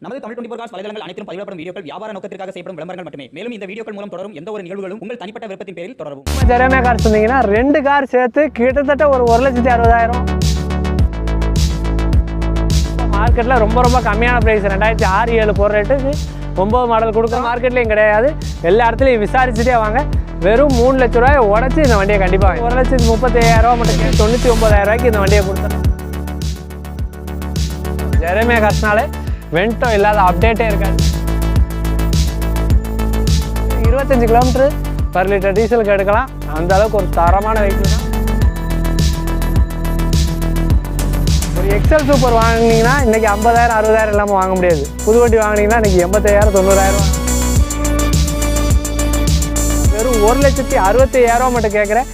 நமது தமிழ் 24 காஸ் வலைதளங்கள் அனைத்தும் பதிவிடப்படும் வீடியோக்கள் வியாபார நோக்கத்திற்காக செய்யப்படும் விளம்பரங்கள் மட்டுமே. மேலும் இந்த வீடியோக்கள் மூலம் தொடரும் எந்த ஒரு நிகழ்வுகளும் உங்கள் தனிப்பட்ட விருப்பத்தின் பேரில் தொடரவும். ஜெரேமியா கார் சொன்னீங்கன்னா 2 கார் சேர்த்து கிட்டத்தட்ட ஒரு 1,60,000. மார்க்கெட்டில் ரொம்ப கம்மியான ப்ரைஸ் 2006-07 போகிற ரேட்டுக்கு 9 மாடல் கொடுக்குற மார்க்கெட்லேயும் கிடையாது. எல்லா இடத்துலையும் விசாரிச்சுட்டே வாங்க. வெறும் 3 லட்ச ரூபாய் உடச்சி இந்த வண்டியை கண்டிப்பாக 1,35,000 மட்டும் 99,000 இந்த வண்டியை கொடுத்தோம். ஜெரேமியா கார்ஸ்னாலே வென்டோ இல்லாத அப்டேட்டே இருக்காது. 25 கிலோமீட்டர் பர் லிட்டர் டீசலுக்கு எடுக்கலாம். அந்த அளவுக்கு ஒரு தரமான வெஹிக்கிள் தான். ஒரு எக்ஸல் சூப்பர் வாங்கினீங்கன்னா இன்றைக்கி 50,000 60,000 இல்லாமல் வாங்க முடியாது. புது வண்டி வாங்கினீங்கன்னா இன்றைக்கி 85,000 90,000. வெறும் 1,65,000 மட்டும் கேட்குறேன்.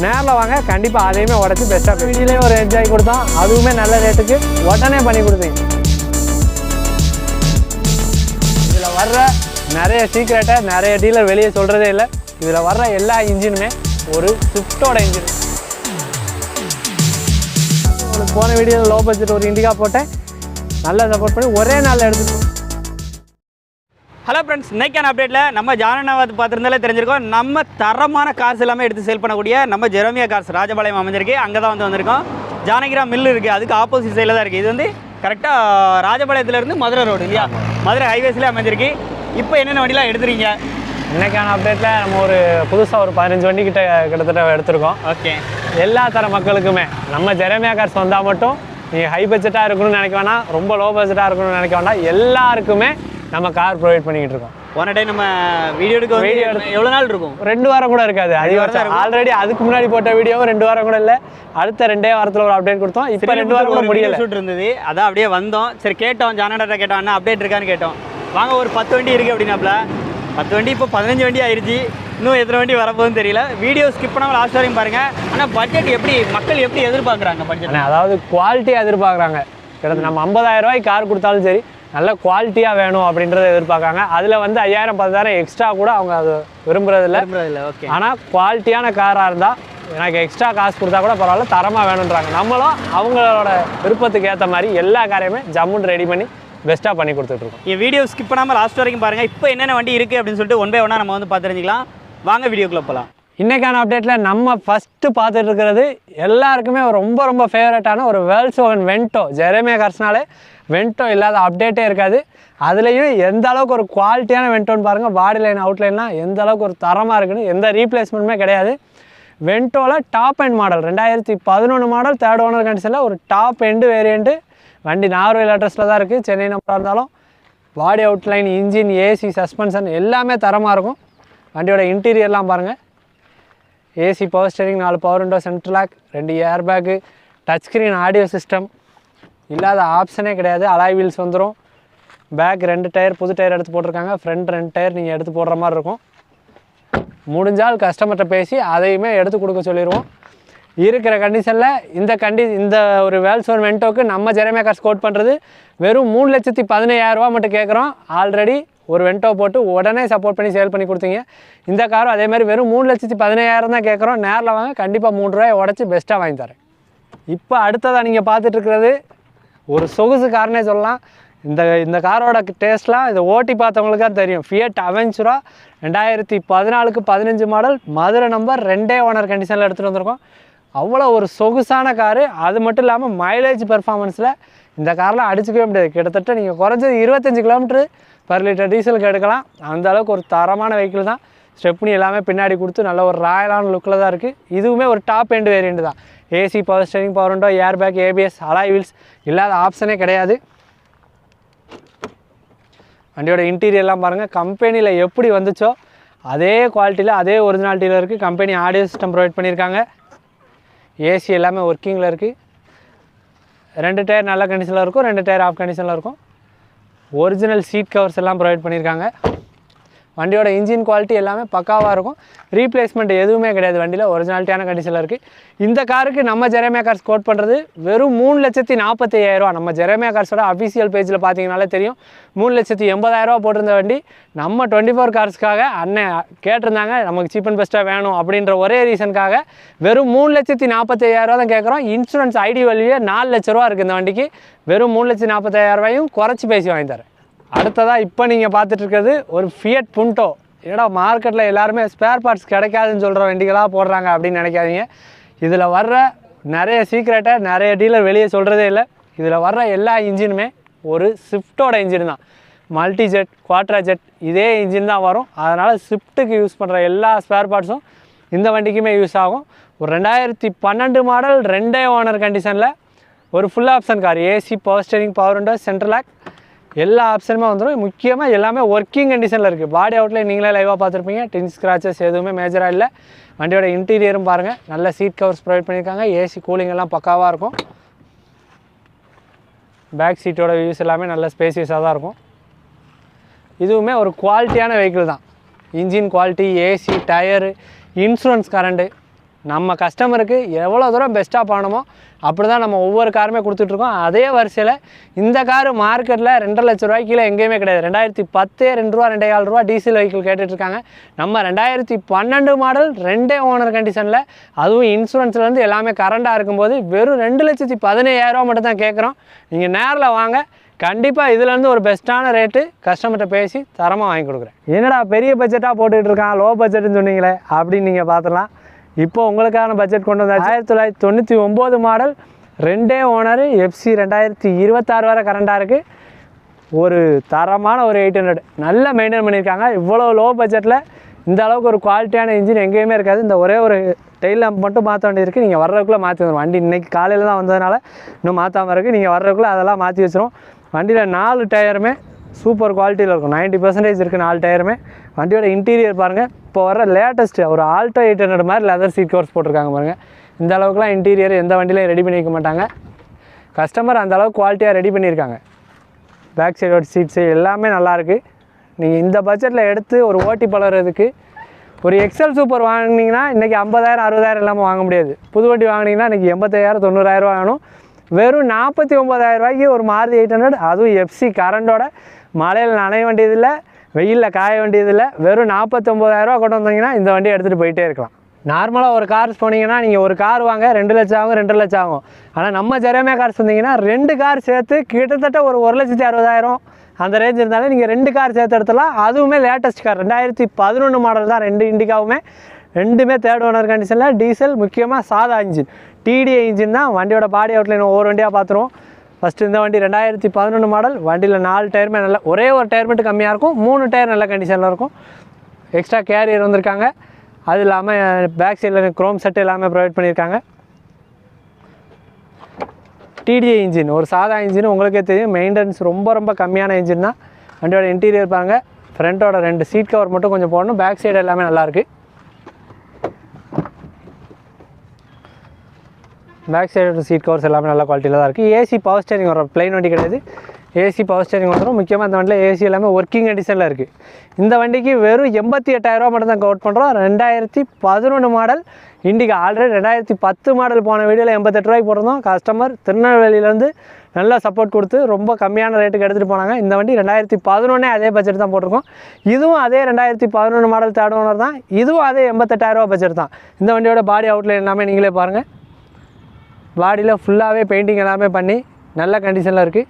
நேரில் வாங்க, கண்டிப்பாக அதையுமே உடச்சி பெஸ்ட்டாக வீடியோலேயே ஒரு என்ஜாய் கொடுத்தோம். அதுவுமே நல்ல ரேட்டுக்கு உடனே பண்ணி கொடுத்தீங்க. இதில் வர்ற நிறைய சீக்ரெட்டை நிறைய டீலர் வெளியே சொல்கிறதே இல்லை. இதில் வர்ற எல்லா இன்ஜினுமே ஒரு ஸ்விஃப்டோட இன்ஜின். உங்களுக்கு போன வீடியோவில் லோ பட்ஜெட் ஒரு இண்டிகா போட்டேன், நல்லா சப்போர்ட் பண்ணி ஒரே நாளில் எடுத்துக்கணும். ஹலோ ஃப்ரெண்ட்ஸ், இன்றைக்கான அப்டேட்டில் நம்ம ஜானநாபாத் பார்த்துருந்தாலே தெரிஞ்சிருக்கோம். நம்ம தரமான கார்ஸ் எல்லாமே எடுத்து சேல் பண்ணக்கூடிய நம்ம ஜெரேமியா கார்ஸ் ராஜபாளையம் அமைஞ்சிருக்கு. அங்கே தான் வந்திருக்கோம். ஜானகிராம் மில் இருக்குது, அதுக்கு ஆப்போசிட் சைடில் தான் இருக்குது. இது வந்து கரெக்டாக ராஜபாளையத்துலேருந்து மதுரை ரோடு இல்லையா, மதுரை ஹைவேஸ்லேயே அமைஞ்சிருக்கு. இப்போ என்னென்ன வண்டிலாம் எடுத்துறீங்க? இன்றைக்கான அப்டேட்டில் நம்ம ஒரு புதுசாக ஒரு 15 வண்டி கிட்டத்தட்ட எடுத்திருக்கோம். ஓகே, எல்லா தர மக்களுக்குமே நம்ம ஜெரேமியா கார்ஸ் வந்தால் மட்டும் நீங்கள் ஹை பட்ஜெட்டாக இருக்கணும்னு நினைக்க வேணாம், ரொம்ப லோ பட்ஜெட்டாக இருக்கணும்னு நினைக்க வேண்டாம். எல்லாருக்குமே நம்ம கார் ப்ரொவைட் பண்ணிக்கிட்டு இருக்கோம். போன டைம் நம்ம வீடியோ எடுக்க எவ்வளோ நாள் இருக்கும்? 2 வாரம் கூட இருக்காது. அதிகபட்சம் ஆல்ரெடி அதுக்கு முன்னாடி போட்ட வீடியோவும் 2 வாரம் கூட இல்லை. அடுத்த 2 வாரத்தில் ஒரு அப்டேட் கொடுத்தோம். இப்போ 2 வாரம் கூட முடியல ஷூட் இருந்தது, அதான் அப்படியே வந்தோம். சரி கேட்டோம், ஜானடாட்ட கேட்டோம், அண்ணா அப்டேட் இருக்கான்னு கேட்டோம். வாங்க ஒரு 10 வண்டி இருக்குது அப்படின்னாப்புல. 10 வண்டி இப்போ 15 வண்டி ஆயிடுச்சு. இன்னும் எத்தனை வண்டி வரப்போகுதுன்னு தெரியல. வீடியோ ஸ்கிப் பண்ணாமல் லாஸ்ட் வரையும் பாருங்கள். ஆனால் பட்ஜெட் மக்கள் எப்படி எதிர்பார்க்குறாங்க? பட்ஜெட் அதாவது குவாலிட்டியாக எதிர்பார்க்குறாங்க. கிட்டத்தட்ட நம்ம 50,000 ரூபாய்க்கு கார் கொடுத்தாலும் சரி, நல்ல குவாலிட்டியாக வேணும் அப்படின்றத எதிர்பார்க்காங்க. அதில் வந்து 5,000 10,000 எக்ஸ்ட்ரா கூட அவங்க அது விரும்புறதில்ல. ஓகே, ஆனால் குவாலிட்டியான காராக இருந்தால் எனக்கு எக்ஸ்ட்ரா காசு கொடுத்தா கூட பரவாயில்ல, தரமாக வேணுன்றாங்க. நம்மளும் அவங்களோட விருப்பத்துக்கு ஏற்ற மாதிரி எல்லா காரையுமே ஜம்முன்னு ரெடி பண்ணி பெஸ்ட்டாக பண்ணி கொடுத்துட்ருக்கோம். என் வீடியோ ஸ்கிப் பண்ணாமல் லாஸ்ட் வரைக்கும் பாருங்கள். இப்போ என்னென்ன வண்டி இருக்குது அப்படின்னு சொல்லிட்டு ஒன் பை ஒன்னாக நம்ம வந்து பார்த்து தெரிஞ்சுக்கலாம். வாங்க வீடியோக்குள்ளே போகலாம். இன்றைக்கான அப்டேட்டில் நம்ம ஃபஸ்ட்டு பார்த்துட்டு இருக்கிறது எல்லாருக்குமே ரொம்ப ஃபேவரட்டான ஒரு வேல்ஸ்வாகன் வென்டோ. ஜெரேமியா கார்ஸ்னாலே வென்டோ இல்லாத அப்டேட்டே இருக்காது. அதுலேயும் எந்த அளவுக்கு ஒரு குவாலிட்டியான வென்டோன்னு பாருங்கள். பாடி லைன் அவுட்லைன்லாம் எந்த அளவுக்கு ஒரு தரமாக இருக்குன்னு, எந்த ரீப்ளேஸ்மெண்ட்டுமே கிடையாது. வென்டோவில் top end model 2011 model 3rd owner கண்டிஷனில் ஒரு டாப் எண்டு வேரியண்ட்டு. வண்டி நார்வேல் அட்ரஸில் தான் இருக்குது. சென்னை நம்பராக இருந்தாலும் body outline, engine, AC, suspension எல்லாமே தரமாக இருக்கும். வண்டியோட இன்டீரியர்லாம் பாருங்கள். AC, power steering, 4 power window, central lock, 2 air bag, touch screen, audio system இல்லாத ஆப்ஷனே கிடையாது. அலாய் வீல்ஸ் வந்துடும். பேக் 2 டயர் புது டயர் எடுத்து போட்டிருக்காங்க. ஃப்ரண்ட் 2 டயர் நீங்கள் எடுத்து போடுற மாதிரி இருக்கும். முடிஞ்சால் கஸ்டமர்கிட்ட பேசி அதையுமே எடுத்து கொடுக்க சொல்லிடுவோம். இருக்கிற கண்டிஷனில் இந்த ஒரு வேல்ஸ்வாகன் வென்டோக்கு நம்ம ஜெரேமியா கார்ஸ் கோட் பண்ணுறது வெறும் 3,15,000 மட்டும் கேட்குறோம். ஆல்ரெடி ஒரு வென்டோ போட்டு உடனே சப்போர்ட் பண்ணி சேல் பண்ணி கொடுத்தீங்க. இந்த காரும் அதே மாதிரி வெறும் 3,15,000 தான் கேட்குறோம். நேரில் வாங்க, கண்டிப்பாக 3 ரூபாயை உடச்சி பெஸ்ட்டாக வாங்கி தரேன். இப்போ அடுத்ததாக நீங்கள் பார்த்துட்ருக்கிறது ஒரு சொகுசு கார்னே சொல்லலாம். இந்த காரோட டேஸ்ட்லாம் இதை ஓட்டி பார்த்தவங்களுக்கு தான் தெரியும். ஃபியட் அவென்ச்சுரா 2014க்கு 15 மாடல், மதுரை நம்பர், 2 ஓனர் கண்டிஷனில் எடுத்துகிட்டு வந்திருக்கோம். அவ்வளோ ஒரு சொகுசான காரு. அது மட்டும் இல்லாமல் மைலேஜ் பெர்ஃபார்மன்ஸில் இந்த காரில் அடிச்சுக்கவே முடியாது. கிட்டத்தட்ட நீங்கள் குறைஞ்சது 25 கிலோமீட்டர் பர் லிட்டர் டீசலுக்கு எடுக்கலாம். அந்த அளவுக்கு ஒரு தரமான வெஹிக்கிள் தான். ஸ்டெப்னி எல்லாமே பின்னாடி கொடுத்து நல்ல ஒரு ராயலான லுக்கில் தான் இருக்குது. இதுவுமே ஒரு டாப் எண்டு வேரியண்ட் தான். AC, power steering, power window, air bag, ABS, alloy wheels இல்லாத ஆப்ஷனே கிடையாது. வண்டியோட இன்டீரியர்லாம் பாருங்கள். கம்பெனியில் எப்படி வந்துச்சோ அதே குவாலிட்டியில் அதே ஒரிஜினாலிட்டியில் இருக்குது. கம்பெனி ஆடியோ சிஸ்டம் ப்ரொவைட் பண்ணியிருக்காங்க. ஏசி எல்லாமே ஒர்க்கிங்கில் இருக்குது. 2 டயர் நல்ல கண்டிஷனில் இருக்கும், 2 டயர் ஆஃப் கண்டிஷனில் இருக்கும். ஒரிஜினல் சீட் கவர்ஸ் எல்லாம் ப்ரொவைட் பண்ணியிருக்காங்க. வண்டியோட இன்ஜின் குவாலிட்டி எல்லாமே பக்காவாக இருக்கும். ரீப்ளேஸ்மெண்ட் எதுவுமே கிடையாது. வண்டியில் ஒரிஜினாலிட்டியான கண்டிஷனில் இருக்குது. இந்த காருக்கு நம்ம ஜெரேமியா கார்ஸ் கோட் பண்ணுறது வெறும் 3,45,000. நம்ம ஜெரேமியா கார்ஸோட அஃபிஷியல் பேஜில் பார்த்தீங்கனாலே தெரியும். 3,80,000 போட்டிருந்த வண்டி நம்ம 24 கார்ஸ்க்காக அண்ணன் கேட்டிருந்தாங்க, நமக்கு சீப் அண்ட் பெஸ்ட்டாக வேணும் அப்படின்ற ஒரே ரீசனுக்காக வெறும் 3,45,000 தான் கேட்குறோம். இன்சூரன்ஸ் ஐடி வேல்யூவே 4 லட்ச ரூபா இருக்குது இந்த வண்டிக்கு. வெறும் 3,45,000 குறைச்சி பேசி வாங்கி தரேன். அடுத்ததாக இப்போ நீங்கள் பார்த்துட்டு இருக்கிறது ஒரு ஃபியட் புண்டோ. ஏன்னா மார்க்கெட்டில் எல்லாருமே ஸ்பேர் பார்ட்ஸ் கிடைக்காதுன்னு சொல்கிற வண்டிகளாக போடுறாங்க அப்படின்னு நினைக்காதீங்க. இதில் வர்ற நிறைய சீக்ரெட்டை நிறைய டீலர் வெளியே சொல்கிறதே இல்லை. இதில் வர்ற எல்லா இன்ஜினுமே ஒரு ஸ்விஃப்டோட இன்ஜின் தான். மல்டி ஜெட், குவாட்ரா ஜெட் இதே இன்ஜின் தான் வரும். அதனால் ஸ்விஃப்ட்டுக்கு யூஸ் பண்ணுற எல்லா ஸ்பேர் பார்ட்ஸும் இந்த வண்டிக்குமே யூஸ் ஆகும். ஒரு 2012 மாடல் 2 ஓனர் கண்டிஷனில் ஒரு full option car. AC, power steering, power window, central lock எல்லா ஆப்ஷனுமே வந்துடும். முக்கியமாக எல்லாமே ஒர்க்கிங் கண்டிஷனில் இருக்குது. பாடி அவுட்டில் நீங்களே லைவாக பார்த்துருப்பீங்க. டின் ஸ்க்ராச்சஸ் எதுவுமே மேஜராக இல்லை. வண்டியோட இன்டீரியரும் பாருங்கள், நல்ல சீட் கவர்ஸ் ப்ரொவைட் பண்ணியிருக்காங்க. ஏசி கூலிங் எல்லாம் பக்காவாக இருக்கும். பேக் சீட்டோட வியூஸ் எல்லாமே நல்ல ஸ்பேசியஸாக தான் இருக்கும். இதுவுமே ஒரு குவாலிட்டியான வெஹிக்கிள் தான். Engine quality, AC, tyre, insurance, current நம்ம கஸ்டமருக்கு எவ்வளோ தூரம் பெஸ்ட்டாக பண்ணணுமோ அப்படி தான் நம்ம ஒவ்வொரு காருமே கொடுத்துட்ருக்கோம். அதே வரிசையில் இந்த காரு மார்க்கெட்டில் 2.5 லட்ச ரூபாய்க்கு கீழே எங்கேயுமே கிடையாது. 2010 2 ரூபா 2.25 ரூபா டீசல் வெஹிக்கிள் கேட்டுட்ருக்காங்க. நம்ம 2012 மாடல் 2 ஓனர் கண்டிஷனில், அதுவும் இன்சூரன்ஸ்லேருந்து எல்லாமே கரண்டாக இருக்கும்போது வெறும் 2,17,000 மட்டும் தான் கேட்குறோம். நீங்கள் நேரில் வாங்க, கண்டிப்பாக இதுலேருந்து ஒரு பெஸ்ட்டான ரேட்டு கஸ்டமர்கிட்ட பேசி தரமாக வாங்கி கொடுக்குறேன். என்னடா பெரிய பட்ஜெட்டாக போட்டுக்கிட்டு இருக்கான், லோ பட்ஜெட்டுன்னு சொன்னீங்களே அப்படின்னு நீங்கள் பார்த்துலாம். இப்போ உங்களுக்கான பட்ஜெட் கொண்டு வந்தாச்சு. 1999 மாடல் 2 ஓனர், எஃப்சி 2026 வரை கரண்டாக இருக்குது. ஒரு தரமான ஒரு 800 நல்லா மெயின்டைன் பண்ணியிருக்காங்க. இவ்வளோ லோ பட்ஜெட்டில் இந்த அளவுக்கு ஒரு குவாலிட்டியான இன்ஜின் எங்கேயுமே இருக்காது. இந்த ஒரே ஒரு டெயில் லேம்ப் மட்டும் மாற்ற வேண்டியிருக்கு. நீங்கள் வர்றதுக்குள்ளே மாற்றி வந்துடும். வண்டி இன்றைக்கி காலையில் தான் வந்ததுனால இன்னும் மாற்றாமல் இருக்குது. நீங்கள் வர்றதுக்குள்ளே அதெல்லாம் மாற்றி வச்சிரும். வண்டியில் 4 டயருமே சூப்பர் குவாலிட்டியில் இருக்கும். 90% இருக்குது 4 டயருமே. வண்டியோட இன்டீரியர் பாருங்கள். இப்போ வர லேட்டஸ்ட்டு ஒரு ஆல்டோ 800 மாதிரி லெதர் சீட் கவர்ஸ் போட்டிருக்காங்க பாருங்கள். இந்த அளவுக்குலாம் இன்டீரியர் எந்த வண்டியிலையும் ரெடி பண்ணி வைக்க மாட்டாங்க. கஸ்டமர் அந்த அளவுக்கு குவாலிட்டியாக ரெடி பண்ணியிருக்காங்க. பேக் சைடோட சீட்ஸு எல்லாமே நல்லாயிருக்கு. நீங்கள் இந்த பட்ஜெட்டில் எடுத்து ஒரு ஓட்டி பழகிறதுக்கு ஒரு எக்ஸல் சூப்பர் வாங்கினீங்கன்னா இன்றைக்கி 50,000 60,000 இல்லாமல் வாங்க முடியாது. புது வண்டி வாங்கினீங்கன்னா இன்றைக்கி 85,000 90,000 வேணும். வெறும் 49,000 ரூபாய்க்கு ஒரு மாருதி 800, அதுவும் எஃப்சி கரண்டோட, மழையில் நனைய வேண்டியதில்லை, வெயிலில் காய வேண்டியதில்லை. வெறும் 49,000 ரூபா கொண்டு வந்தீங்கன்னா இந்த வண்டியை எடுத்துகிட்டு போயிட்டே இருக்கலாம். நார்மலாக ஒரு கார்ஸ் போனீங்கன்னா நீங்கள் ஒரு கார் வாங்க 2 லட்சம் ஆகும், 2 லட்சம் ஆகும். ஆனால் நம்ம ஜெரேமியா கார்ஸ் வந்தீங்கன்னா 2 கார் சேர்த்து கிட்டத்தட்ட ஒரு 1,60,000 அந்த ரேஞ்ச் இருந்தாலும் நீங்கள் 2 கார் சேர்த்து எடுத்துலாம். அதுவுமே லேட்டஸ்ட் கார் 2011 மாடல் தான் 2 இண்டிகாவுமே. ரெண்டுமே 3rd ஓனர் கண்டிஷனில், டீசல், முக்கியமாக சாதா இன்ஜின், டிடிஐ இன்ஜின் தான். வண்டியோட பாடி அவுட்லைன் ஒவ்வொரு வண்டியாக பார்த்துருவோம். ஃபஸ்ட்டு இந்த வண்டி 2011 மாடல். வண்டியில் 4 டயருமே நல்ல, ஒரே ஒரு டயர் மட்டும் கம்மியாக இருக்கும், 3 டயர் நல்ல கண்டிஷனில் இருக்கும். எக்ஸ்ட்ரா கேரியர் வந்திருக்காங்க. அது இல்லாமல் பேக் சைடில் குரோம் செட் எல்லாமே ப்ரொவைட் பண்ணியிருக்காங்க. டிடிஐ இன்ஜின், ஒரு சாதா இன்ஜின், உங்களுக்கே தெரியும் மெயின்டெனன்ஸ் ரொம்ப ரொம்ப கம்மியான இன்ஜின் தான். வண்டியோட இன்டீரியர் பாருங்கள். ஃப்ரண்ட்டோட 2 சீட் கவர் மட்டும் கொஞ்சம் போடணும். பேக் சைடு எல்லாமே நல்லாயிருக்கு. பேக் சைடு சீட் கவர்ஸ் எல்லாமே நல்ல குவாலிட்டியில் தான் இருக்குது. ஏசி பவர் ஸ்டேரிங் வரும். ப்ளைன் வண்டி கிடையாது, ஏசி பவர் ஸ்டேரிங் வந்துடும். முக்கியமாக இந்த வண்டியில் ஏசி எல்லாமே ஒர்க்கிங் கண்டிஷனில் இருக்குது. இந்த வண்டிக்கு வெறும் 88,000 ரூபா மட்டும் தான் கவுட் பண்ணுறோம். 2011 மாடல் இண்டிகா. ஆல்ரெடி 2010 மாடல் போன வீடியோவில் 88 ரூபாய்க்கு போட்டிருந்தோம். கஸ்டமர் திருநெல்வேலியிலேருந்து நல்லா சப்போர்ட் கொடுத்து ரொம்ப கம்மியான ரேட்டுக்கு எடுத்துகிட்டு போனாங்க. இந்த வண்டி 2011 அதே பட்ஜெட் தான் போட்டிருக்கோம். இதுவும் அதே 2011 மாடல் 3rd ஓனர் தான். இதுவும் அதே 88,000 ரூபா பட்ஜெட் தான். இந்த வண்டியோட பாடி அவுட்லைன் எல்லாமே நீங்களே பாருங்கள். பாடியில் ஃபுல்லாகவே பெயிண்டிங் எல்லாமே பண்ணி நல்ல கண்டிஷனில் இருக்குது.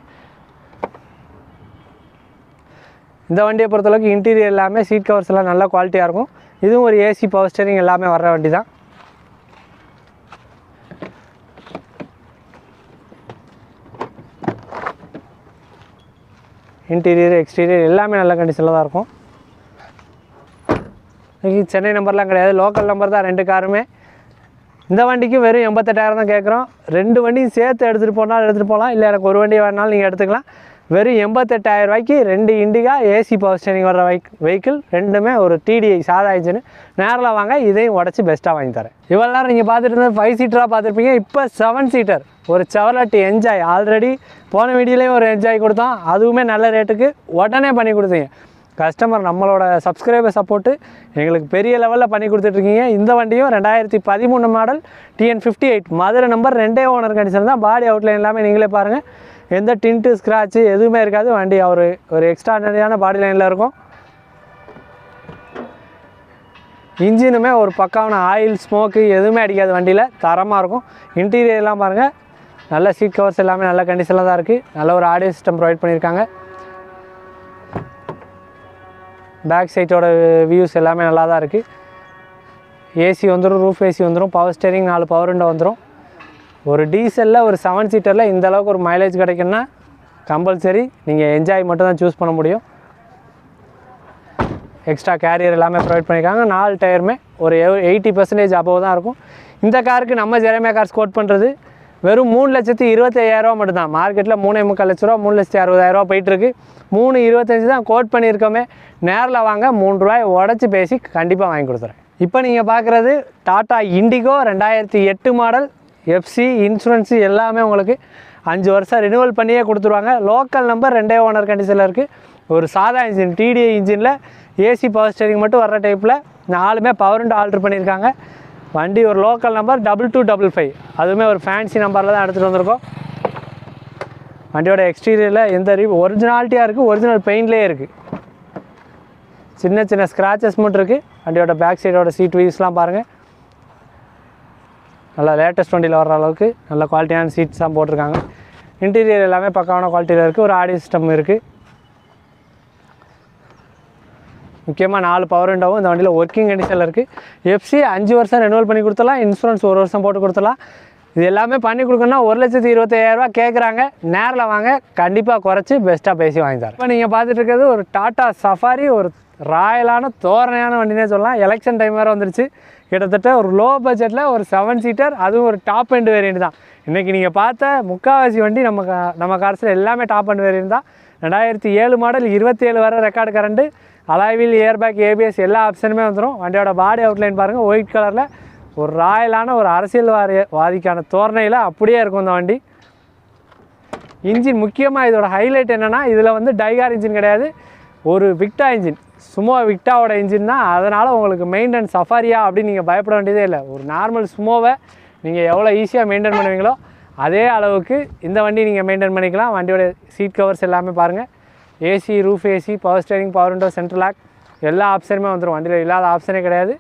இந்த வண்டியை பொறுத்தளவுக்கு இன்டீரியர் எல்லாமே சீட் கவர்ஸ் எல்லாம் நல்ல குவாலிட்டியாக இருக்கும். இதுவும் ஒரு ஏசி பவர் ஸ்டேரிங் எல்லாமே வர்ற வண்டி தான். இன்டீரியர் எக்ஸ்டீரியர் எல்லாமே நல்ல கண்டிஷனில் தான் இருக்கும். சென்னை நம்பர்லாம் கிடையாது, லோக்கல் நம்பர் தான் 2 காருமே. இந்த வண்டிக்கு வெறும் 88,000 தான் கேட்குறோம். 2 வண்டியும் சேர்த்து எடுத்துகிட்டு போனாலும் எடுத்துகிட்டு போகலாம், இல்லை எனக்கு ஒரு வண்டி வேணாலும் நீங்கள் எடுத்துக்கலாம். வெறும் 88,000 ரூபாய்க்கு 2 இண்டிகா ஏசி பவர் ஸ்டேரிங் வர்ற வெஹிக்கிள், ரெண்டுமே ஒரு டிடிஐ சாதா இன்ஜின். நேரில் வாங்க, இதையும் உடச்சி பெஸ்ட்டாக வாங்கி தரேன். இவ்வளோ நேரம் நீங்கள் பார்த்துட்டு இருந்தது 5 சீட்டராக பார்த்துருப்பீங்க. இப்போ 7 சீட்டர் ஒரு செவர்லெட் என்ஜாய். ஆல்ரெடி போன வீடியோலேயும் ஒரு என்ஜாய் கொடுத்தோம், அதுவுமே நல்ல ரேட்டுக்கு உடனே பண்ணி கொடுத்தீங்க. கஸ்டமர் நம்மளோட சப்ஸ்கிரைபர் சப்போர்ட்டு எங்களுக்கு பெரிய லெவலில் பண்ணி கொடுத்துட்ருக்கீங்க. இந்த வண்டியும் 2013 model TN58 Madurai number 2 owner condition தான். பாடி அவுட்லைன் எல்லாமே நீங்களே பாருங்கள். எந்த டின்ட்டு ஸ்க்ராட்சு எதுவுமே இருக்காது. வண்டி ஒரு எக்ஸ்ட்ராடனரியான பாடி லைனில் இருக்கும். இன்ஜினுமே ஒரு பக்காவான ஆயில் ஸ்மோக்கு எதுவுமே அடிக்காது. வண்டியில் தரமாக இருக்கும். இன்டீரியர்லாம் பாருங்கள், நல்ல சீட் கவர்ஸ் எல்லாமே நல்ல கண்டிஷனில் தான் இருக்குது. நல்ல ஒரு ஆடியோ சிஸ்டம் ப்ரொவைட் பண்ணியிருக்காங்க. பேக் சைட்டோட வியூஸ் எல்லாமே நல்லா தான் இருக்குது. ஏசி வந்துடும், ரூஃப் ஏசி வந்துடும், பவர் ஸ்டேரிங் 4 பவர் விண்டோ வந்துடும். ஒரு டீசலில் ஒரு 7 சீட்டரில் இந்த அளவுக்கு ஒரு மைலேஜ் கிடைக்குன்னா கம்பல்சரி நீங்கள் என்ஜாய் மட்டும் தான் சூஸ் பண்ண முடியும். எக்ஸ்ட்ரா கேரியர் எல்லாமே ப்ரொவைட் பண்ணியிருக்காங்க. 4 டயருமே ஒரு 80% அபோவ் தான் இருக்கும். இந்த காருக்கு நம்ம ஜெரேமியா கார்ஸ் கோட் பண்ணுறது வெறும் 3,25,000 மட்டும்தான். மார்க்கெட்டில் 3,45 லட்ச ரூபா, 3,60,000 போயிட்டுருக்கு. 3,25 தான் கோட் பண்ணியிருக்கோமே. நேரில் வாங்க, ₹3 உடச்சி பேசி கண்டிப்பாக வாங்கி கொடுத்துறேன். இப்போ நீங்கள் பார்க்குறது Tata indigo 2008 model. FC insurance எல்லாமே உங்களுக்கு 5 வருஷம் ரினிவல் பண்ணியே கொடுத்துருவாங்க. லோக்கல் நம்பர் 2 ஓனர் கண்டிஷனில் இருக்குது. ஒரு சாதா இன்ஜின் டிடிஐ இன்ஜினில் ஏசி பவர் ஸ்டேரிங் மட்டும் வர்ற டைப்பில் 4மே பவர் விண்டோ ஆல்ட்ரு பண்ணியிருக்காங்க. வண்டி ஒரு லோக்கல் நம்பர் 2255, அதுவுமே ஒரு ஃபேன்சி நம்பரில் தான் எடுத்துகிட்டு வந்திருக்கோம். வண்டியோட எக்ஸ்டீரியரில் எந்த ஒரிஜினாலிட்டியாக இருக்குது, ஒரிஜினல் பெயிண்ட்லேயே இருக்குது. சின்ன சின்ன ஸ்க்ராச்சஸ் மட்டும் இருக்குது. வண்டியோட பேக் சைடோட சீட் வீஸ்லாம் பாருங்கள், நல்லா லேட்டஸ்ட் வண்டியில் வர்ற அளவுக்கு நல்ல குவாலிட்டியான சீட்ஸ் தான் போட்டிருக்காங்க. இன்டீரியர் எல்லாமே பக்காவான குவாலிட்டியில் இருக்குது. ஒரு ஆடியோ சிஸ்டம் இருக்குது. முக்கியமாக 4 பவர் விண்டோவும் இந்த வண்டியில் ஒர்க்கிங் கண்டிஷனில் இருக்குது. எஃப்சி 5 வருஷம் ரெனுவல் பண்ணி கொடுத்துடலாம். இன்சூரன்ஸ் 1 வருஷம் போட்டு கொடுத்துடலாம். இது எல்லாமே பண்ணி கொடுக்கணும்னா 1,25,000 கேட்குறாங்க. நேரில் வாங்க, கண்டிப்பாக குறைச்சி பெஸ்ட்டாக பேசி வாங்கி தரேன். இப்போ நீங்கள் பார்த்துட்டு இருக்கிறது ஒரு டாடா சஃபாரி, ஒரு ராயலான தோரணையான வண்டினே சொல்லலாம். எலெக்ஷன் டைம் வேறு வந்துருச்சு. கிட்டத்தட்ட ஒரு லோ பட்ஜெட்டில் ஒரு 7 சீட்டர், அதுவும் ஒரு டாப் எண்ட் வேரியண்ட் தான். இன்றைக்கி நீங்கள் பார்த்த முக்கால்வாசி வண்டி நம்ம கார்ஸில் எல்லாமே டாப் எண்ட் வேரியண்ட் தான். 2007 மாடல், 27 வர ரெக்கார்டு கரண்ட்டு, அலாய்வில், ஏர்பேக், ஏபிஎஸ் எல்லா ஆப்ஷனுமே வந்துடும். வண்டியோட பாடி அவுட்லைன் பாருங்கள், ஒயிட் கலரில் ஒரு ராயலான ஒரு அரசியல்வாதிக்கான தோரணையில் அப்படியே இருக்கும் இந்த வண்டி. இன்ஜின் முக்கியமாக இதோட ஹைலைட் என்னென்னா, இதில் வந்து டைகார் இன்ஜின் கிடையாது, ஒரு விக்டா இன்ஜின், சுமோ விக்டாவோட இன்ஜின் தான். அதனால் உங்களுக்கு மெயின்டெனன்ஸ் சஃபாரியா அப்படின்னு நீங்கள் பயப்பட வேண்டியதே இல்லை. ஒரு நார்மல் சுமோவை நீங்கள் எவ்வளோ ஈஸியாக மெயின்டைன் பண்ணுவீங்களோ அதே அளவுக்கு இந்த வண்டி நீங்கள் மெயின்டைன் பண்ணிக்கலாம். வண்டியோட சீட் கவர்ஸ் எல்லாமே பாருங்கள், AC, roof AC, power steering, power window, central lock எல்லா ஆப்ஷனுமே வந்துடும். வண்டியில் இல்லாத ஆப்ஷனே கிடையாது.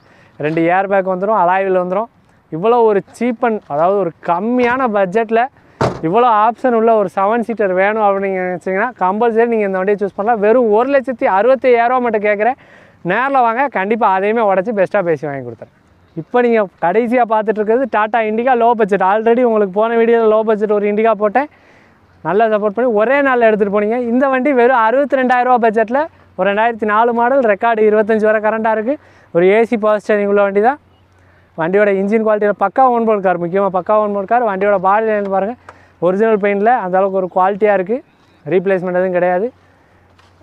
2 ஏர் பேக் வந்துடும், அலாய்வில் வந்துடும். இவ்வளோ ஒரு சீப்பன், அதாவது ஒரு கம்மியான பட்ஜெட்டில் இவ்வளோ ஆப்ஷன் உள்ள ஒரு 7 சீட்டர் வேணும் அப்படின்னு நினச்சிங்கன்னா கம்பல்சரி நீங்கள் இந்த வண்டியை சூஸ் பண்ணலாம். வெறும் 1,65,000 மட்டும் கேட்குறேன். நேரில் வாங்க, கண்டிப்பாக அதையுமே உடச்சி பெஸ்ட்டாக பேசி வாங்கி கொடுத்துறேன். இப்போ நீங்கள் கடைசியாக பார்த்துட்டு இருக்கிறது Tata Indica low budget. Already உங்களுக்கு போன வீடியோவில் லோ பட்ஜெட் ஒரு இண்டிகா போட்டேன், நல்லா சப்போர்ட் பண்ணி ஒரே நாளில் எடுத்துகிட்டு போனீங்க. இந்த வண்டி வெறும் 62,000 பட்ஜெட்டில் ஒரு 2004 மாடல், ரெக்கார்டு 25 வரை கரண்ட்டாக இருக்குது. ஒரு ஏசி பவர் ஸ்டேரிங் உள்ள வண்டி தான். வண்டியோட இன்ஜின் குவாலிட்டியில் பக்கா ஓன்போர்ட் கார், முக்கியமாக பக்கா ஓன்போர்ட் கார். வண்டியோட பாடி லைன் பாருங்கள், ஒரிஜினல் பெயிண்டில் அந்தளவுக்கு ஒரு குவாலிட்டியாக இருக்குது. ரீப்ளேஸ்மெண்ட் எதுவும் கிடையாது.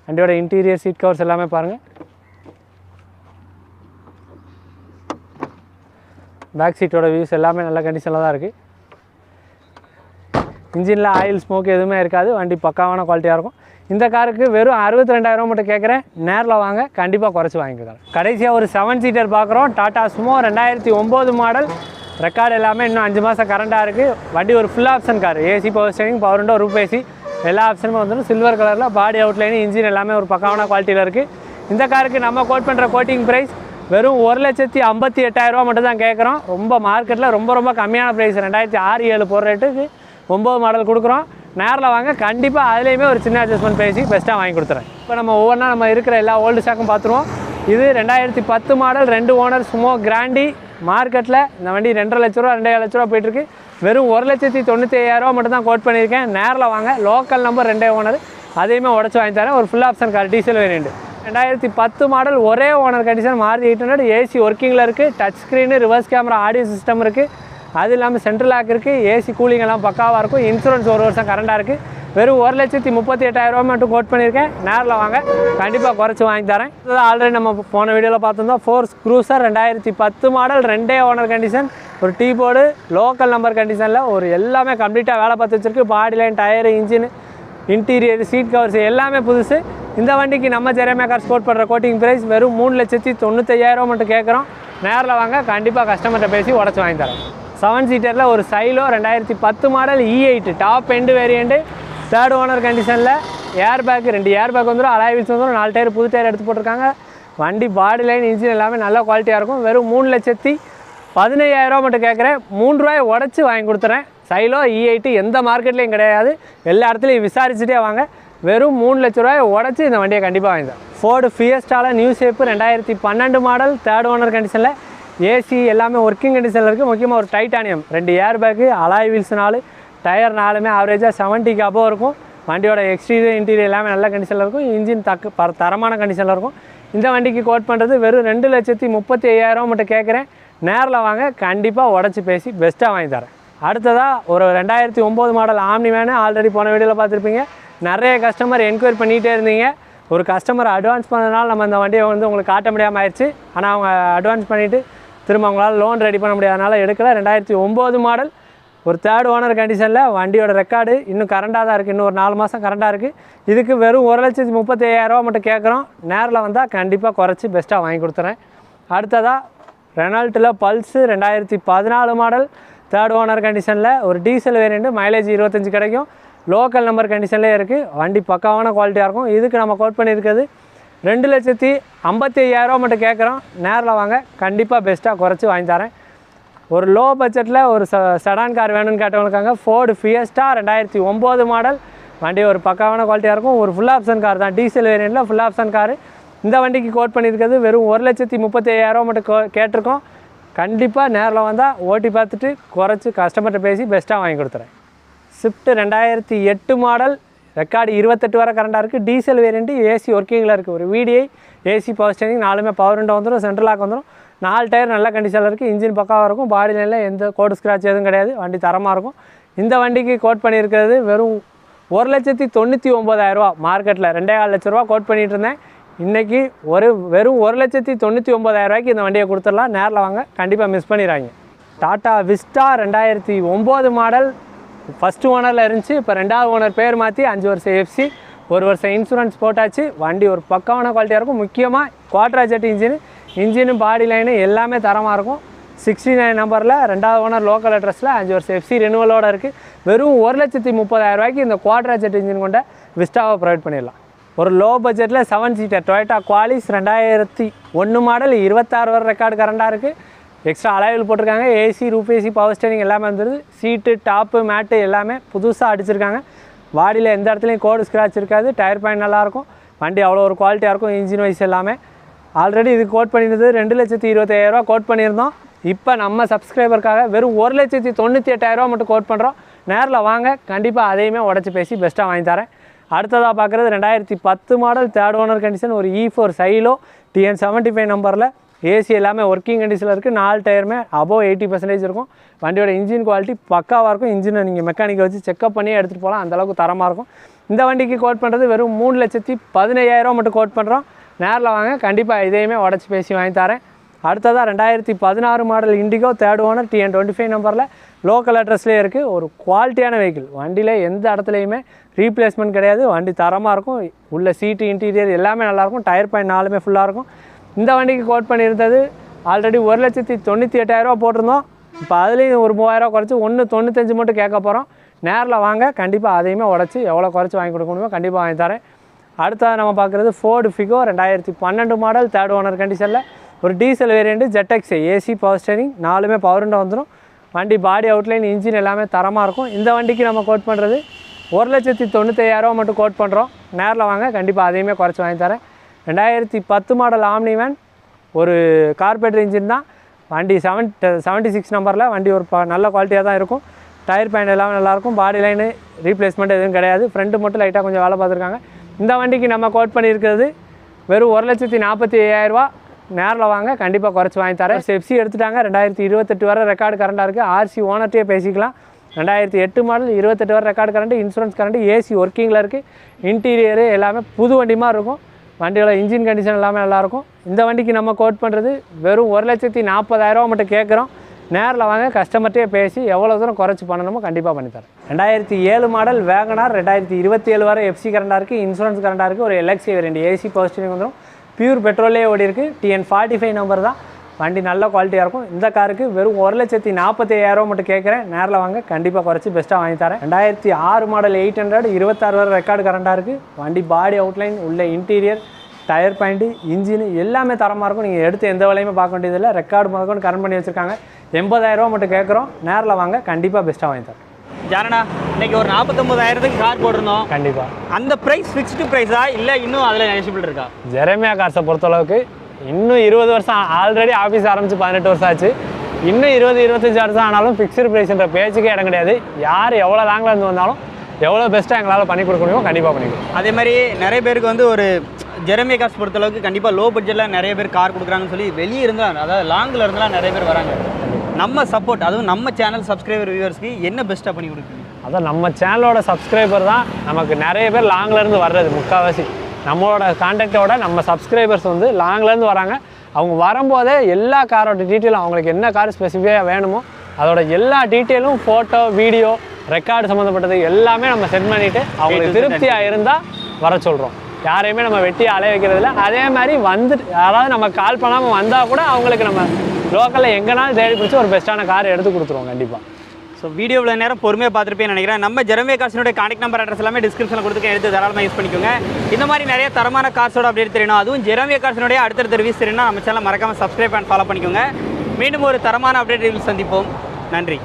வண்டியோட இன்டீரியர் சீட் கவர்ஸ் எல்லாமே பாருங்கள். பேக் சீட்டோட வியூஸ் எல்லாமே நல்ல கண்டிஷனில் தான் இருக்குது. இன்ஜினில் ஆயில் ஸ்மோக் எதுவுமே இருக்காது. வண்டி பக்காவான குவாலிட்டியாக இருக்கும். இந்த காருக்கு வெறும் 62,000 மட்டும் கேட்குறேன். நேரில் வாங்க, கண்டிப்பாக குறைச்சி வாங்கிக்கலாம். கடைசியாக ஒரு 7 சீட்டர் பார்க்குறோம். டாடா சுமோ 2009 மாடல், ரெக்கார்டு எல்லாமே இன்னும் 5 மாதம் கரண்ட்டாக இருக்குது. வண்டி ஒரு full option car, AC power steering, power window, Roop AC எல்லா ஆப்ஷனுமே வந்துடும். சில்வர் கலரில் பாடி அவுட்லைன், இன்ஜின் எல்லாமே ஒரு பக்காவான குவாலிட்டியில் இருக்குது. இந்த காருக்கு நம்ம கோட் பண்ணுற கோட்டிங் ப்ரைஸ் வெறும் 1,58,000 மட்டும் தான் கேட்குறோம். ரொம்ப மார்க்கெட்டில் ரொம்ப கம்மியான ப்ரைஸ். 2006-07 போகிற ரேட்டுக்கு 9 மாடல் கொடுக்குறோம். நேரில் வாங்க, கண்டிப்பாக அதுலேயுமே ஒரு சின்ன அட்ஜஸ்ட்மெண்ட் பேசி பெஸ்ட்டாக வாங்கி கொடுத்துறேன். இப்போ நம்ம ஒவ்வொன்றா நம்ம இருக்கிற எல்லா ஓல்டு ஸ்டாக்கும் பார்த்துருவோம். இது 2010 மாடல், 2 ஓனர் சுமோ கிராண்டி. மார்க்கெட்டில் இந்த வண்டி 2,50,000 ரூபா 2,00,000 ரூபா போயிட்டுருக்கு. வெறும் 1,95,000 மட்டும் தான் கோட் பண்ணியிருக்கேன். நேரில் வாங்க, லோக்கல் நம்பர் 2 ஓனர், அதையுமே உடச்சி வாங்கி தரேன். ஒரு full option car, diesel variant. 2010 model, ஒரே ஓனர் கண்டிஷன், மாருதி 800, ஏசி ஒர்க்கிங்கில் இருக்குது. Touch screen, reverse camera, audio system இருக்குது. அது இல்லாமல் சென்ட்ரல் லாக் இருக்குது. ஏசி கூலிங் எல்லாம் பக்காவாக இருக்கும். இன்சூரன்ஸ் 1 வருஷம் கரண்டாக இருக்குது. வெறும் 1,38,000 மட்டும் கோட் பண்ணியிருக்கேன். நேரில் வாங்க, கண்டிப்பாக குறைச்சி வாங்கி தரேன். ஆல்ரெடி நம்ம போன வீடியோவில் பார்த்துருந்தோம். Force Cruiser 2010 model, 2 owner condition, ஒரு டீ போர்டு, லோக்கல் நம்பர் கண்டிஷனில் ஒரு எல்லாமே கம்ப்ளீட்டாக வேலை பார்த்து வச்சுருக்கு. Body line, tyre, engine, interior, seat covers எல்லாமே புதுசு. இந்த வண்டிக்கு நம்ம ஜெரேமியா கார்ஸ் கோட் பண்ணுற கோட்டிங் ப்ரைஸ் வெறும் 3,95,000 மட்டும் கேட்குறோம். நேரில் வாங்க, கண்டிப்பாக கஸ்டமர்கிட்ட பேசி உடச்சி வாங்கி தரேன். 7 சீட்டரில் ஒரு Xylo 2010 model E8 top end variant, 3rd owner கண்டிஷனில், ஏர் பேக் 2 ஏர் பேக் வந்துடும், அலாய் வீல்ஸ் வந்துடும், 4 டயர் புது டயர் எடுத்து போட்டிருக்காங்க. வண்டி பாடி லைன், இன்ஜின் எல்லாமே நல்ல குவாலிட்டியாக இருக்கும். வெறும் 3,15,000 மட்டும் கேட்குறேன். ₹3 உடச்சி வாங்கி கொடுத்துறேன். சைலோ E8 எந்த மார்க்கெட்லேயும் கிடையாது. எல்லா இடத்துலையும் விசாரிச்சுட்டே வாங்க. வெறும் 3 லட்ச ரூபாய் உடச்சி இந்த வண்டியை கண்டிப்பாக வாங்கிதான். ஃபோர்டு ஃபியஸ்டாவில் new shape 2012 model, third owner கண்டிஷனில், ஏசி எல்லாமே ஒர்க்கிங் கண்டிஷனில் இருக்குது. முக்கியமாக ஒரு titanium, 2 air bag, alloy wheels 4, tyre 4மே ஆவரேஜாக 70க்கு அபோவ் இருக்கும். வண்டியோட எக்ஸ்டீரியர் இன்டீரியர் எல்லாமே நல்ல கண்டிஷனில் இருக்கும். இன்ஜின் தரமான கண்டிஷனில் இருக்கும். இந்த வண்டிக்கு கோட் பண்ணுறது வெறும் 2,35,000 மட்டும் கேட்குறேன். நேரில் வாங்க, கண்டிப்பாக உடச்சி பேசி பெஸ்ட்டாக வாங்கி தரேன். அடுத்ததாக ஒரு 2009 மாடல் ஆம்னி வேனு, ஆல்ரெடி போன வீடியோவில் பார்த்துருப்பீங்க. நிறைய கஸ்டமர் என்கொயரி பண்ணிகிட்டே இருந்தீங்க. ஒரு கஸ்டமர் அட்வான்ஸ் பண்ணதுனால நம்ம இந்த வண்டியை உங்களுக்கு காட்ட முடியாமல் ஆயிடுச்சு. ஆனால் அவங்க அட்வான்ஸ் பண்ணிவிட்டு திரும்ப அவங்களால லோன் ரெடி பண்ண முடியாதனால எடுக்கலை. 2009 மாடல், ஒரு தேர்ட் ஓனர் கண்டிஷனில், வண்டியோட ரெக்கார்டு இன்னும் கரண்டாக தான் இருக்குது. இன்னும் ஒரு 4 மாதம் கரண்டாக இருக்குது. இதுக்கு வெறும் 1,35,000 மட்டும் கேட்குறோம். நேரில் வந்தால் கண்டிப்பாக குறைச்சி பெஸ்ட்டாக வாங்கி கொடுத்துறேன். அடுத்ததாக ரெனால்ட்டில் பல்ஸு 2014 மாடல், தேர்ட் ஓனர் கண்டிஷனில், ஒரு டீசல் வேரியண்ட்டு, மைலேஜ் 25 கிடைக்கும். லோக்கல் நம்பர் கண்டிஷன்லேயே இருக்குது. வண்டி பக்காவான குவாலிட்டியாக இருக்கும். இதுக்கு நம்ம கோட் பண்ணியிருக்கிறது 2,55,000 மட்டும் கேட்குறோம். நேரில் வாங்க, கண்டிப்பாக பெஸ்ட்டாக குறைச்சி வாங்கி தரேன். ஒரு லோ பட்ஜெட்டில் ஒரு செடான் கார் வேணும்னு கேட்டவங்களுக்காங்க ஃபோர்டு ஃபியஸ்டா 2009 மாடல், வண்டி ஒரு பக்காவான குவாலிட்டியாக இருக்கும். ஒரு ஃபுல் ஆப்ஷன் கார் தான், டீசல் வேரியண்ட்டில் ஃபுல் ஆப்ஷன் காரு. இந்த வண்டிக்கு கோட் பண்ணியிருக்கிறது வெறும் 1,35,000 மட்டும் கேட்டிருக்கோம். கண்டிப்பாக நேரில் வந்தால் ஓட்டி பார்த்துட்டு குறைச்சி கஸ்டமர்கிட்ட பேசி பெஸ்ட்டாக வாங்கி கொடுத்துறேன். ஸ்விஃப்ட் 2008 மாடல், ரெக்கார்டு 28 வரை கரண்டாக இருக்குது. டீசல் வேரியண்ட்டு, ஏசி ஒர்க்கிங்கில் இருக்குது. ஒரு VDI, ஏசி பவர் ஸ்டேரிங், 4மே பவர் விண்டோ வந்துடும், சென்ட்ரல் லாக் வந்துடும். 4 டயர் நல்ல கண்டிஷனில் இருக்குது. இன்ஜின் பக்காவாக இருக்கும். பாடி லைனில் எந்த கோடு ஸ்க்ராட்ச் எதுவும் கிடையாது. வண்டி தரமாக இருக்கும். இந்த வண்டிக்கு கோட் பண்ணியிருக்கிறது வெறும் 1,99,000. மார்க்கெட்டில் 2,4 லட்ச ரூபா கோட் பண்ணிகிட்டு இருந்தேன். இன்றைக்கி வெறும் 1,99,000 இந்த வண்டியை கொடுத்துடலாம். நேரில் வாங்க, கண்டிப்பாக மிஸ் பண்ணிடுறாங்க. டாட்டா விஸ்டா 2009 மாடல், ஃபஸ்ட்டு ஓனரில் இருந்துச்சு. இப்போ 2வது ஓனர் பேர் மாற்றி 5 வருஷம் FC, 1 வருஷம் இன்சூரன்ஸ் போட்டாச்சு. வண்டி ஒரு பக்காவான குவாலிட்டியாக இருக்கும். முக்கியமாக குவாட்ராஜெட் இன்ஜினு பாடி லைனு எல்லாமே தரமாக இருக்கும். 69 நம்பரில், 2வது ஓனர் லோக்கல் அட்ரஸில், 5 வருஷம் FC ரெனுவலோடு இருக்குது. வெறும் 1,30,000 இந்த குவாட்ராஜெட் இன்ஜின் கொண்ட விஸ்டாவை ப்ரொவைட் பண்ணிடலாம். ஒரு லோ பட்ஜெட்டில் 7 சீட்டர் டொயோட்டா குவாலிஸ் 2001 மாடல், 26 வரை ரெக்கார்டு கரண்டாக இருக்குது. எக்ஸ்ட்ரா அலாயில் போட்டிருக்காங்க. AC, Roop AC, power steering எல்லாமே வந்துடுது. சீட்டு, டாப்பு, மேட்டு எல்லாமே புதுசாக அடிச்சிருக்காங்க. பாடியில் எந்த இடத்துலையும் கோடு ஸ்க்ராட்ச் இருக்காது. டயர் பாயிண்ட் நல்லாயிருக்கும். வண்டி அவ்வளோ ஒரு குவாலிட்டியாக இருக்கும். இன்ஜின் வைஸ் எல்லாமே ஆல்ரெடி இது கோட் பண்ணியிருந்தது 2,25,000 கோட் பண்ணியிருந்தோம். இப்போ நம்ம சப்ஸ்கிரைபருக்காக வெறும் 1,98,000 மட்டும் கோட் பண்ணுறோம். நேரில் வாங்க, கண்டிப்பாக அதையுமே உடச்சி பேசி பெஸ்ட்டாக வாங்கி தரேன். அடுத்ததாக பார்க்குறது 2010 மாடல், தேர்ட் ஓனர் கண்டிஷன், ஒரு E4 சைலோ, TN 75 நம்பரில், ஏசி எல்லாமே ஒர்க்கிங் கண்டிஷனில் இருக்குது. 4 டயருமே அபோவ் 80% இருக்கும். வண்டியோட இன்ஜின் குவாலிட்டி பக்காவாக இருக்கும். இன்ஜினை நீங்கள் மெக்கானிக்கை வச்சு செக்அப் பண்ணி எடுத்துகிட்டு போகலாம். அந்தளவுக்கு தரமாக இருக்கும். இந்த வண்டிக்கு கோட் பண்ணுறது வெறும் 3,15,000 மட்டும் கோட் பண்ணுறோம். நேரில் வாங்க, கண்டிப்பாக இதையுமே உடச்சி பேசி வாங்கி தரேன். அடுத்ததாக 2016 model indigo, third owner, TN 25 நம்பரில், லோக்கல் அட்ரஸ்லேயே இருக்குது. ஒரு குவாலிட்டியான வெஹிக்கிள். வண்டியில் எந்த இடத்துலையுமே ரீப்ளேஸ்மெண்ட் கிடையாது. வண்டி தரமாக இருக்கும். உள்ள சீட்டு, இன்டீரியர் எல்லாமே நல்லாயிருக்கும். டயர் பாயிண்ட் 4மே ஃபுல்லாக இருக்கும். இந்த வண்டிக்கு கோட் பண்ணியிருந்தது ஆல்ரெடி 1,98,000 போட்டிருந்தோம். இப்போ அதுலேயும் ஒரு 3,000 குறைச்சி 1,95 மட்டும் கேட்க போகிறோம். நேரில் வாங்க, கண்டிப்பாக அதையுமே உடச்சி எவ்வளோ குறைச்சி வாங்கி கொடுக்க முடியுமோ கண்டிப்பாக வாங்கி தரேன். அடுத்தது நம்ம பார்க்குறது Ford Figo 2012 model, third owner கண்டிஷனில், ஒரு diesel variant, ZX, AC power steering, 4மே பவர் விண்டோ வந்துடும். வண்டி பாடி அவுட்லைன், இன்ஜின் எல்லாமே தரமாக இருக்கும். இந்த வண்டிக்கு நம்ம கோட் பண்ணுறது 1,95,000 மட்டும் கோட் பண்ணுறோம். நேரில் வாங்க, கண்டிப்பாக அதையுமே குறைச்சி வாங்கி தரேன். 2010 மாடல் ஆம்னி வேன், ஒரு கார்பரேட்டர் இன்ஜின் தான். வண்டி 76 நம்பரில், வண்டி ஒரு நல்ல குவாலிட்டியாக தான் இருக்கும். டயர் பாயிண்ட் எல்லாமே நல்லாயிருக்கும். பாடி லைனு ரீப்ளேஸ்மெண்ட் எதுவும் கிடையாது. ஃப்ரண்ட்டு மட்டும் லைட்டாக கொஞ்சம் வேலை பார்த்துருக்காங்க. இந்த வண்டிக்கு நம்ம கோட் பண்ணியிருக்கிறது வெறும் 1,45,000. நேரில் வாங்க, கண்டிப்பாக குறைச்சி வாங்கி தரேன். FC எடுத்துட்டாங்க. 2028 வரை ரெக்கார்டு கரண்டாக இருக்குது. RC ஓனர்ட்டே பேசிக்கலாம். 2008 மாடல், 28 வரை record current, insurance current, AC ஒர்க்கிங்கில் இருக்குது. இன்டீரியரு எல்லாமே புது வண்டி மாதிரி இருக்கும். வண்டியோட இன்ஜின் கண்டிஷன் எல்லாமே நல்லாயிருக்கும். இந்த வண்டிக்கு நம்ம கோட் பண்ணுறது வெறும் 1,40,000 மட்டும் கேட்குறோம். நேரில் வாங்க, கஸ்டமர்கிட்டே பேசி எவ்வளோ தூரம் குறைச்சி பண்ணணுமோ கண்டிப்பாக பண்ணித்தரேன். 2007 மாடல் வேகனார், 2027 வரை FC கரண்டாக இருக்குது. இன்சூரன்ஸ் கரண்டாக இருக்குது. ஒரு LX variant, AC power steering வந்துடும். பியூர் பெட்ரோலே ஓடி இருக்குது. TN 45 நம்பர் தான். வண்டி நல்ல குவாலிட்டியாக இருக்கும். இந்த காருக்கு வெறும் 1,47,000 மட்டும் கேட்குறேன். நேரில் வாங்க, கண்டிப்பாக குறைச்சி பெஸ்ட்டாக வாங்கி தரேன். 2006 மாடல் 800, 26 வரை ரெக்கார்டு கரண்டாக இருக்குது. வண்டி பாடி அவுட்லைன், உள்ள இன்டீரியர், டயர் பாயிண்ட்டு, இன்ஜின் எல்லாமே தரமாக இருக்கும். நீங்கள் எடுத்து எந்த வேலையுமே பார்க்க வேண்டியதில்லை. ரெக்கார்டு முதற்கொண்டு கரண்ட் பண்ணி வச்சுருக்காங்க. 80,000 மட்டும் கேட்குறோம். நேரில் வாங்க, கண்டிப்பாக பெஸ்ட்டாக வாங்கி தரேன். ஜானண்ணா இன்னைக்கு ஒரு 49,000க்கு கார் போட்டிருந்தோம். கண்டிப்பாக அந்த ப்ரைஸ் ஃபிக்ஸ்டு ப்ரைஸா இல்லை இன்னும் அதில் நெகோஷியபிள் இருக்கா? ஜெரேமியா கார்ஸை பொறுத்தளவுக்கு இன்னும் 20 வருஷம் ஆல்ரெடி ஆஃபீஸ் ஆரம்பித்து 18 வருஷம் ஆச்சு. இன்னும் 20-25 வருஷம் ஆனாலும் ஃபிக்ஸ்டு ப்ரைஸ்ன்ற பேச்சுக்கே இடம் கிடையாது. யார் எவ்வளோ லாங்கில் இருந்து வந்தாலும் எவ்வளோ பெஸ்ட்டாக எங்களால் பண்ணி கொடுக்க முடியுமோ கண்டிப்பாக பண்ணி கொடுக்கும். அதே மாதிரி நிறைய பேருக்கு வந்து ஒரு ஜெரேமியா கார்ஸ் பொறுத்தளவுக்கு கண்டிப்பாக லோ பட்ஜெட்டில் நிறைய பேர் கார் கொடுக்குறாங்கன்னு சொல்லி வெளியே இருந்தால் அதாவது லாங்கில் இருந்தாலும் நிறைய பேர் வராங்க. நம்ம சப்போர்ட் அதுவும் நம்ம சேனல் சப்ஸ்கிரைபர் வியூவர்ஸ்க்கு என்ன பெஸ்ட்டாக பண்ணி கொடுக்குறீங்க? அதான் நம்ம சேனலோட சப்ஸ்கிரைபர் தான் நமக்கு நிறைய பேர் லாங்லேருந்து வர்றது. முக்கால்வாசி நம்மளோட கான்டாக்டோட நம்ம சப்ஸ்கிரைபர்ஸ் வந்து லாங்லேருந்து வராங்க. அவங்க வரும்போதே எல்லா காரோட டீட்டெயிலும் அவங்களுக்கு என்ன கார் ஸ்பெசிஃபிக்காக வேணுமோ அதோட எல்லா டீட்டெயிலும் ஃபோட்டோ வீடியோ ரெக்கார்டு சம்மந்தப்பட்டது எல்லாமே நம்ம செட் பண்ணிவிட்டு அவங்களுக்கு திருப்தியாக இருந்தால் வர சொல்கிறோம். யாரையுமே நம்ம வெட்டி அலைய வைக்கிறதில்ல. அதே மாதிரி வந்துட்டு யாராவது நம்ம கால் பண்ணாமல் வந்தால் கூட அவங்களுக்கு நம்ம லோக்கலில் எங்கேனாலும் தேடி பிடிச்சி ஒரு பெஸ்ட்டான கார் எடுத்து கொடுத்துருவோம் கண்டிப்பாக. ஸோ வீடியோ இவ்வளோ நேரம் பொறுமையாக பார்த்துருப்பேன்னு நினைக்கிறேன். நம்ம ஜெரேமியா கார்ஸினுடைய கான்டாக்ட் நம்பர் அட்ரஸ் எல்லாமே டிஸ்கிரிப்ஷனில் கொடுத்துக்க எடுத்து தாராளமாக யூஸ் பண்ணிக்கோங்க. இந்த மாதிரி நிறைய தரமான கார்ஸோட அப்டேட் தெரியணும், அதுவும் ஜெரேமியா கார்ஸினுடைய அடுத்தடுத்த ரிவ்யூஸ் தெரியணும் நம்ம சேனல் மறக்காமல் சப்ஸ்கிரைப் அண்ட் ஃபாலோ பண்ணிக்கோங்க. மீண்டும் ஒரு தரமான அப்டேட் சந்திப்போம். நன்றி.